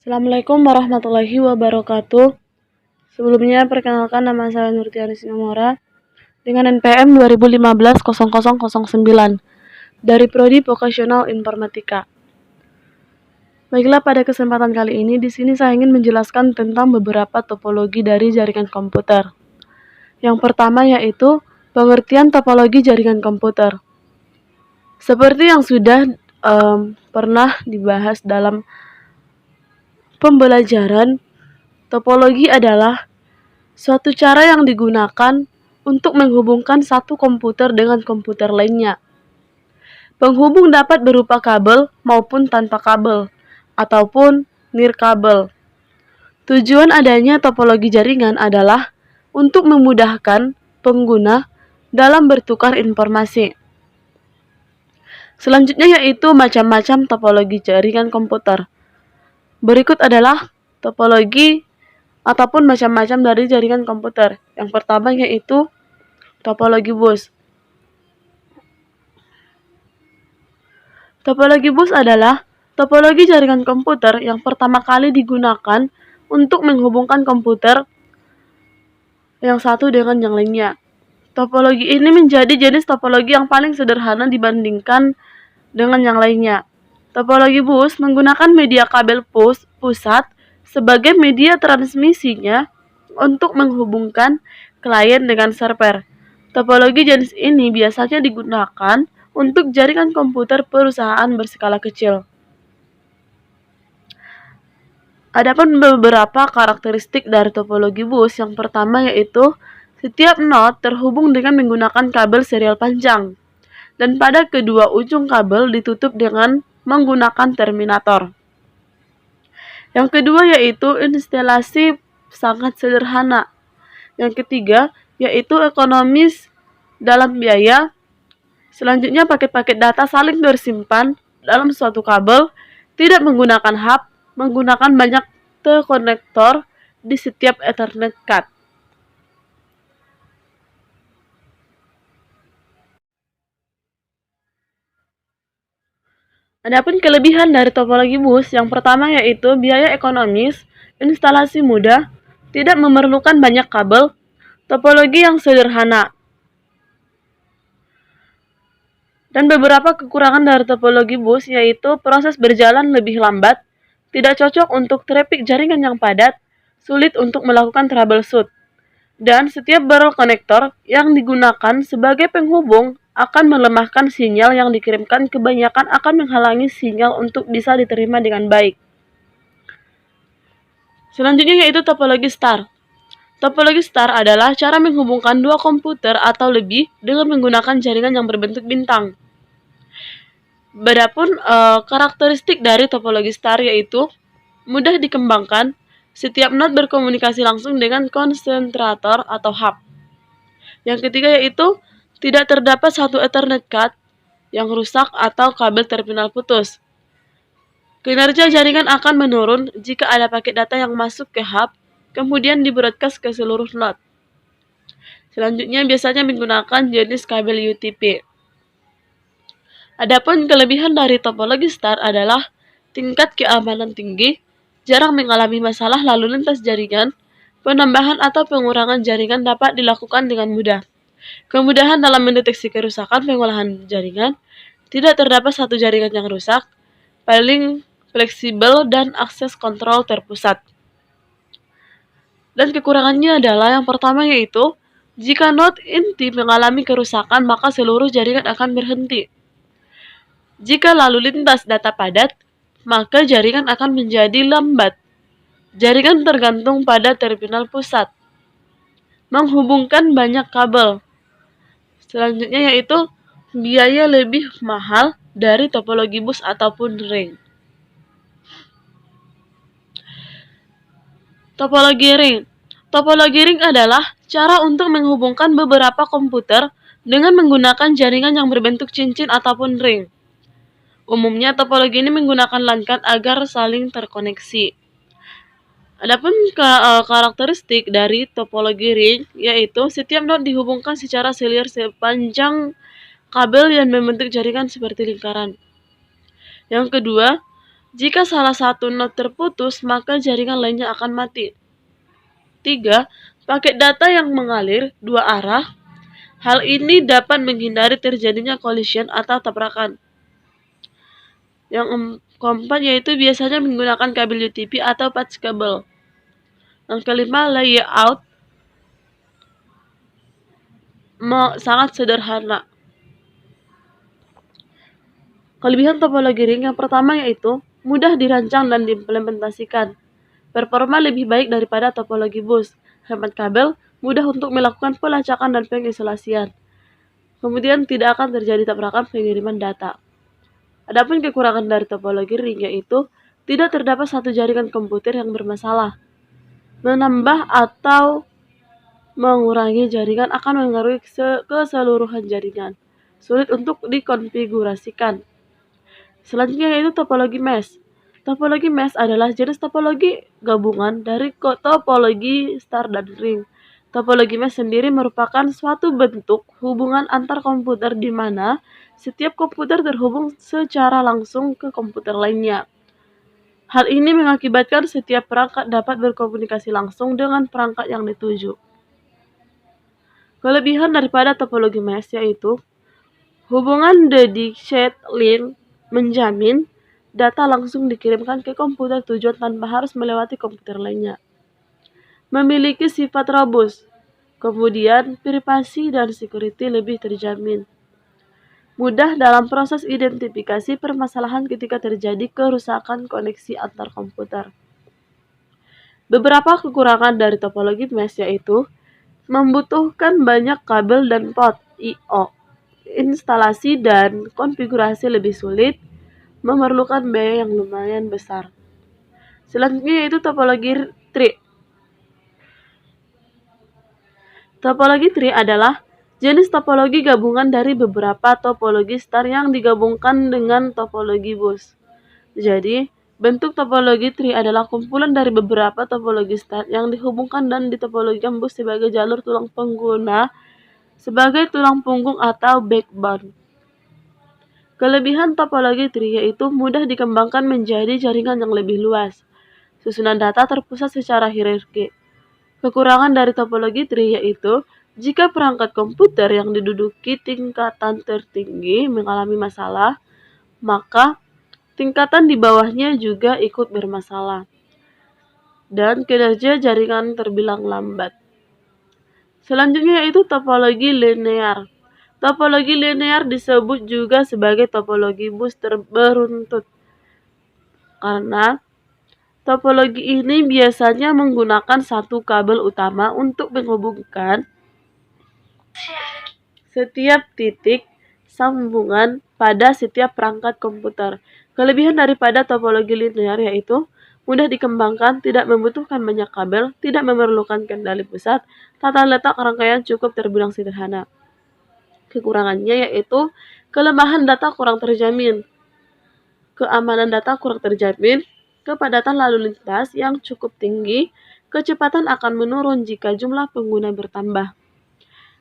Assalamualaikum warahmatullahi wabarakatuh. Sebelumnya perkenalkan, nama saya Nurtiani Sinomora dengan NPM 2015-0009 dari Prodi Vocational Informatika. Baiklah, pada kesempatan kali ini di sini saya ingin menjelaskan tentang beberapa topologi dari jaringan komputer. Yang pertama yaitu pengertian topologi jaringan komputer. Seperti yang sudah pernah dibahas dalam pembelajaran, topologi adalah suatu cara yang digunakan untuk menghubungkan satu komputer dengan komputer lainnya. Penghubung dapat berupa kabel maupun tanpa kabel, ataupun nirkabel. Tujuan adanya topologi jaringan adalah untuk memudahkan pengguna dalam bertukar informasi. Selanjutnya yaitu macam-macam topologi jaringan komputer. Berikut adalah topologi ataupun macam-macam dari jaringan komputer. Yang pertama yaitu topologi bus. Topologi bus adalah topologi jaringan komputer yang pertama kali digunakan untuk menghubungkan komputer yang satu dengan yang lainnya. Topologi ini menjadi jenis topologi yang paling sederhana dibandingkan dengan yang lainnya. Topologi bus menggunakan media kabel pusat sebagai media transmisinya untuk menghubungkan klien dengan server. Topologi jenis ini biasanya digunakan untuk jaringan komputer perusahaan berskala kecil. Adapun beberapa karakteristik dari topologi bus, yang pertama yaitu setiap node terhubung dengan menggunakan kabel serial panjang, dan pada kedua ujung kabel ditutup dengan menggunakan terminator. Yang kedua yaitu instalasi sangat sederhana. Yang ketiga yaitu ekonomis dalam biaya. Selanjutnya paket-paket data saling bersimpan dalam suatu kabel, tidak menggunakan hub, menggunakan banyak konektor di setiap Ethernet card. Adapun kelebihan dari topologi bus, yang pertama yaitu biaya ekonomis, instalasi mudah, tidak memerlukan banyak kabel, topologi yang sederhana. Dan beberapa kekurangan dari topologi bus yaitu proses berjalan lebih lambat, tidak cocok untuk trafik jaringan yang padat, sulit untuk melakukan troubleshoot. Dan setiap barrel konektor yang digunakan sebagai penghubung akan melemahkan sinyal yang dikirimkan, kebanyakan akan menghalangi sinyal untuk bisa diterima dengan baik. Selanjutnya yaitu topologi star. Topologi star adalah cara menghubungkan dua komputer atau lebih dengan menggunakan jaringan yang berbentuk bintang. Adapun karakteristik dari topologi star yaitu mudah dikembangkan, setiap node berkomunikasi langsung dengan konsentrator atau hub. Yang ketiga yaitu tidak terdapat satu Ethernet card yang rusak atau kabel terminal putus. Kinerja jaringan akan menurun jika ada paket data yang masuk ke hub, kemudian di-broadcast ke seluruh node. Selanjutnya biasanya menggunakan jenis kabel UTP. Adapun kelebihan dari topologi star adalah tingkat keamanan tinggi, jarang mengalami masalah lalu lintas jaringan, penambahan atau pengurangan jaringan dapat dilakukan dengan mudah. Kemudahan dalam mendeteksi kerusakan pengolahan jaringan, tidak terdapat satu jaringan yang rusak, paling fleksibel dan akses kontrol terpusat. Dan kekurangannya adalah yang pertama yaitu, jika node inti mengalami kerusakan maka seluruh jaringan akan berhenti. Jika lalu lintas data padat, maka jaringan akan menjadi lambat. Jaringan tergantung pada terminal pusat. Menghubungkan banyak kabel. Selanjutnya yaitu biaya lebih mahal dari topologi bus ataupun ring. Topologi ring. Topologi ring adalah cara untuk menghubungkan beberapa komputer dengan menggunakan jaringan yang berbentuk cincin ataupun ring. Umumnya topologi ini menggunakan LAN card agar saling terkoneksi. Adapun karakteristik dari topologi ring yaitu setiap node dihubungkan secara serial sepanjang kabel yang membentuk jaringan seperti lingkaran. Yang kedua, Jika salah satu not terputus, maka jaringan lainnya akan mati. 3. Paket data yang mengalir dua arah. Hal ini dapat menghindari terjadinya collision atau tabrakan. Yang keempat yaitu biasanya menggunakan kabel UTP atau patch kabel. Yang kelima, layout sangat sederhana. Kelebihan topologi ring yang pertama yaitu mudah dirancang dan diimplementasikan. Performa lebih baik daripada topologi bus. Hemat kabel, mudah untuk melakukan pelacakan dan pengisolasian. Kemudian tidak akan terjadi tabrakan pengiriman data. Adapun kekurangan dari topologi ring yaitu tidak terdapat satu jaringan komputer yang bermasalah. Menambah atau mengurangi jaringan akan mengaruhi keseluruhan jaringan. Sulit untuk dikonfigurasikan. Selanjutnya yaitu topologi mesh. Topologi mesh adalah jenis topologi gabungan dari topologi star dan ring. Topologi mesh sendiri merupakan suatu bentuk hubungan antar komputer di mana setiap komputer terhubung secara langsung ke komputer lainnya. Hal ini mengakibatkan setiap perangkat dapat berkomunikasi langsung dengan perangkat yang dituju. Kelebihan daripada topologi mesh yaitu hubungan dedicated link menjamin data langsung dikirimkan ke komputer tujuan tanpa harus melewati komputer lainnya. Memiliki sifat robust, kemudian privasi dan security lebih terjamin. Mudah dalam proses identifikasi permasalahan ketika terjadi kerusakan koneksi antar komputer. Beberapa kekurangan dari topologi mesh yaitu membutuhkan banyak kabel dan port I/O. Instalasi dan konfigurasi lebih sulit, memerlukan biaya yang lumayan besar. Selanjutnya yaitu topologi tree. Topologi tree adalah jenis topologi gabungan dari beberapa topologi star yang digabungkan dengan topologi bus. Jadi, bentuk topologi tree adalah kumpulan dari beberapa topologi star yang dihubungkan dan ditopologikan bus sebagai jalur tulang pengguna, sebagai tulang punggung atau backbone. Kelebihan topologi tree yaitu mudah dikembangkan menjadi jaringan yang lebih luas. Susunan data terpusat secara hierarki. Kekurangan dari topologi tree yaitu jika perangkat komputer yang diduduki tingkatan tertinggi mengalami masalah, maka tingkatan di bawahnya juga ikut bermasalah. Dan kinerja jaringan terbilang lambat. Selanjutnya yaitu topologi linear. Topologi linear disebut juga sebagai topologi bus beruntut. Karena topologi ini biasanya menggunakan satu kabel utama untuk menghubungkan setiap titik sambungan pada setiap perangkat komputer. Kelebihan daripada topologi linear yaitu mudah dikembangkan, tidak membutuhkan banyak kabel, tidak memerlukan kendali pusat, tata letak rangkaian cukup terbilang sederhana. Kekurangannya yaitu kelemahan data kurang terjamin, keamanan data kurang terjamin, kepadatan lalu lintas yang cukup tinggi, kecepatan akan menurun jika jumlah pengguna bertambah.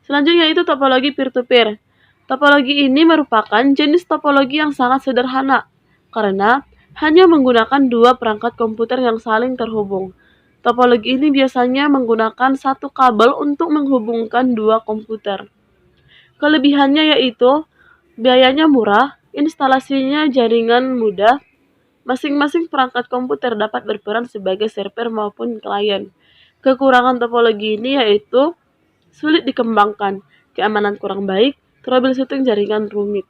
Selanjutnya yaitu topologi peer-to-peer. Topologi ini merupakan jenis topologi yang sangat sederhana, karena hanya menggunakan dua perangkat komputer yang saling terhubung. Topologi ini biasanya menggunakan satu kabel untuk menghubungkan dua komputer. Kelebihannya yaitu biayanya murah, instalasinya jaringan mudah, masing-masing perangkat komputer dapat berperan sebagai server maupun klien. Kekurangan topologi ini yaitu sulit dikembangkan, keamanan kurang baik, troubleshooting jaringan rumit.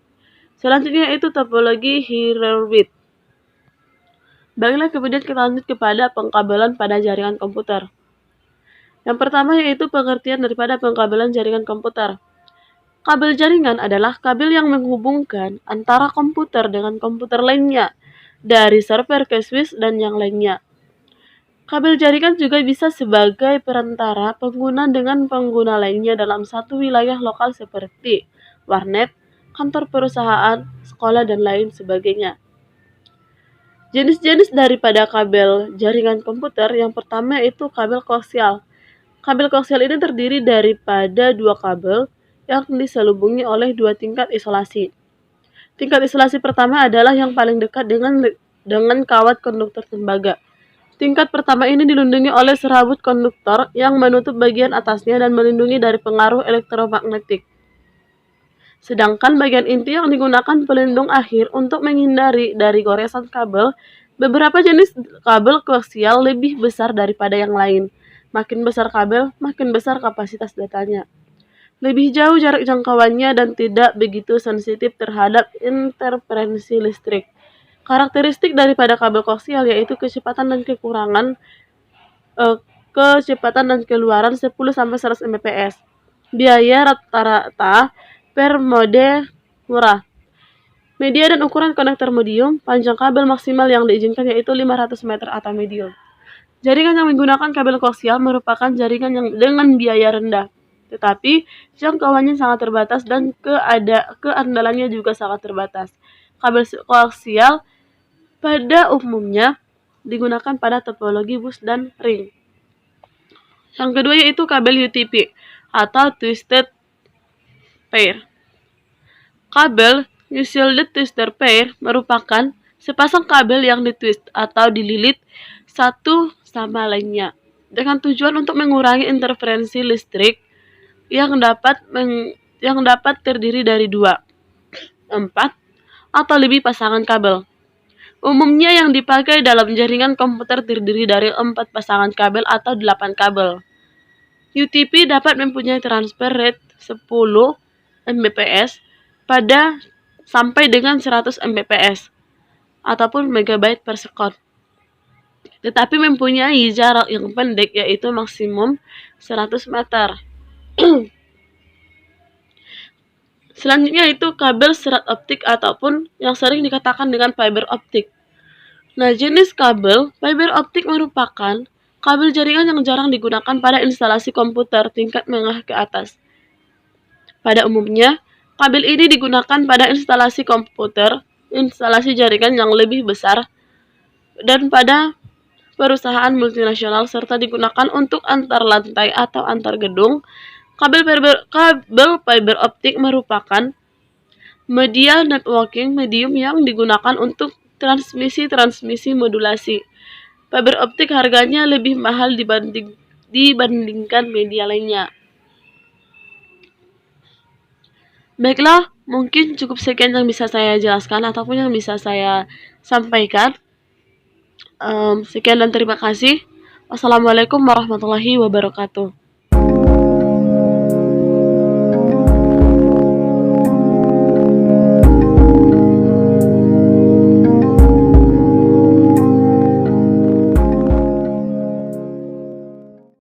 Selanjutnya yaitu topologi hybrid. Baiklah, kemudian kita lanjut kepada pengkabelan pada jaringan komputer. Yang pertama yaitu pengertian daripada pengkabelan jaringan komputer. Kabel jaringan adalah kabel yang menghubungkan antara komputer dengan komputer lainnya, dari server ke switch dan yang lainnya. Kabel jaringan juga bisa sebagai perantara pengguna dengan pengguna lainnya dalam satu wilayah lokal seperti warnet, kantor perusahaan, sekolah, dan lain sebagainya. Jenis-jenis daripada kabel jaringan komputer yang pertama yaitu kabel koaksial. Kabel koaksial ini terdiri daripada dua kabel yang diselubungi oleh dua tingkat isolasi. Tingkat isolasi pertama adalah yang paling dekat dengan dengan kawat konduktor tembaga. Tingkat pertama ini dilindungi oleh serabut konduktor yang menutup bagian atasnya dan melindungi dari pengaruh elektromagnetik. Sedangkan bagian inti yang digunakan pelindung akhir untuk menghindari dari goresan kabel. Beberapa jenis kabel koaksial lebih besar daripada yang lain. Makin besar kabel, makin besar kapasitas datanya. Lebih jauh jarak jangkauannya dan tidak begitu sensitif terhadap interferensi listrik. Karakteristik daripada kabel koaksial yaitu kecepatan dan keluaran 10-100 Mbps. Biaya rata-rata per mode murah. Media dan ukuran konektor medium, panjang kabel maksimal yang diizinkan yaitu 500 meter atau medium. Jaringan yang menggunakan kabel koaksial merupakan jaringan yang dengan biaya rendah, tetapi jangkauannya sangat terbatas dan keandalannya juga sangat terbatas. Kabel koaksial pada umumnya digunakan pada topologi bus dan ring. Yang kedua yaitu kabel UTP atau Twisted Pair. Kabel Unshielded Twister Pair merupakan sepasang kabel yang ditwist atau dililit satu sama lainnya dengan tujuan untuk mengurangi interferensi listrik yang dapat terdiri dari 2, 4, atau lebih pasangan kabel. Umumnya yang dipakai dalam jaringan komputer terdiri dari 4 pasangan kabel atau 8 kabel. UTP dapat mempunyai transfer rate 10 Mbps sampai dengan 100 Mbps ataupun megabyte per second. Tetapi mempunyai jarak yang pendek yaitu maksimum 100 meter. Selanjutnya itu kabel serat optik ataupun yang sering dikatakan dengan fiber optik. Nah, jenis kabel fiber optik merupakan kabel jaringan yang jarang digunakan pada instalasi komputer tingkat menengah ke atas. Pada umumnya, kabel ini digunakan pada instalasi komputer, instalasi jaringan yang lebih besar, dan pada perusahaan multinasional serta digunakan untuk antar lantai atau antar gedung. Kabel fiber optik merupakan media networking medium yang digunakan untuk transmisi modulasi. Fiber optik harganya lebih mahal dibandingkan media lainnya. Baiklah, mungkin cukup sekian yang bisa saya jelaskan ataupun yang bisa saya sampaikan. Sekian dan terima kasih. Wassalamualaikum warahmatullahi wabarakatuh.